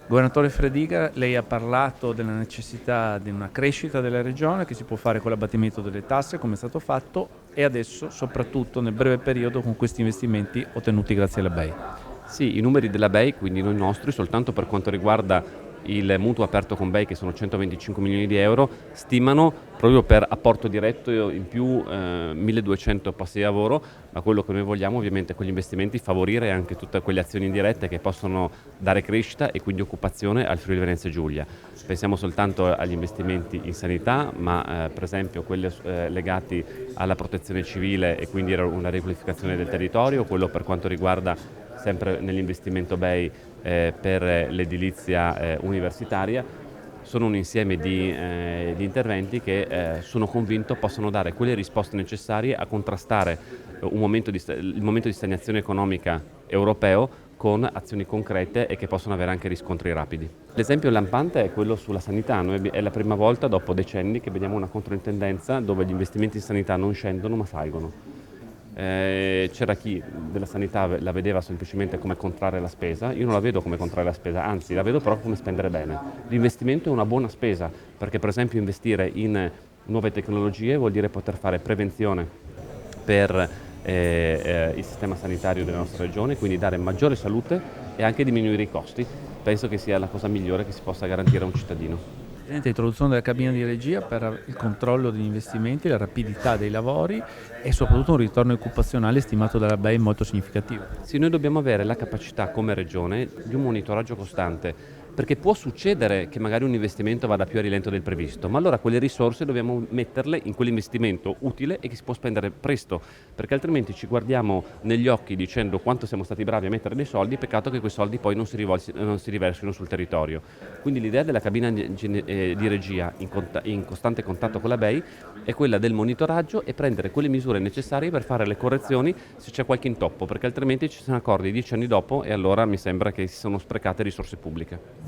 Governatore Frediga, lei ha parlato della necessità di una crescita della regione che si può fare con l'abbattimento delle tasse, come è stato fatto, e adesso soprattutto nel breve periodo con questi investimenti ottenuti grazie alla BEI. Sì, i numeri della BEI, quindi noi nostri, soltanto per quanto riguarda il mutuo aperto con BEI, che sono 125 milioni di euro, stimano proprio per apporto diretto in più 1200 posti di lavoro, ma quello che noi vogliamo ovviamente con gli investimenti favorire anche tutte quelle azioni indirette che possono dare crescita e quindi occupazione al Friuli Venezia Giulia. Pensiamo soltanto agli investimenti in sanità, ma per esempio quelli legati alla protezione civile e quindi una riqualificazione del territorio, quello per quanto riguarda sempre nell'investimento BEI per l'edilizia universitaria. Sono un insieme di interventi che sono convinto possano dare quelle risposte necessarie a contrastare il momento di stagnazione economica europeo con azioni concrete e che possono avere anche riscontri rapidi. L'esempio lampante è quello sulla sanità. È la prima volta dopo decenni che vediamo una controtendenza dove gli investimenti in sanità non scendono ma salgono. C'era chi della sanità la vedeva semplicemente come contrarre la spesa, io non la vedo come contrarre la spesa, anzi la vedo proprio come spendere bene. L'investimento è una buona spesa perché per esempio investire in nuove tecnologie vuol dire poter fare prevenzione per il sistema sanitario della nostra regione, quindi dare maggiore salute e anche diminuire i costi. Penso che sia la cosa migliore che si possa garantire a un cittadino. Presidente, introduzione della cabina di regia per il controllo degli investimenti, la rapidità dei lavori e soprattutto un ritorno occupazionale stimato dalla BEI molto significativo. Sì, noi dobbiamo avere la capacità come regione di un monitoraggio costante, perché può succedere che magari un investimento vada più a rilento del previsto, ma allora quelle risorse dobbiamo metterle in quell'investimento utile e che si può spendere presto, perché altrimenti ci guardiamo negli occhi dicendo quanto siamo stati bravi a mettere dei soldi, peccato che quei soldi poi non si riversino sul territorio. Quindi l'idea della cabina di regia in costante contatto con la BEI è quella del monitoraggio e prendere quelle misure necessarie per fare le correzioni se c'è qualche intoppo, perché altrimenti ci sono accordi 10 anni dopo e allora mi sembra che si sono sprecate risorse pubbliche.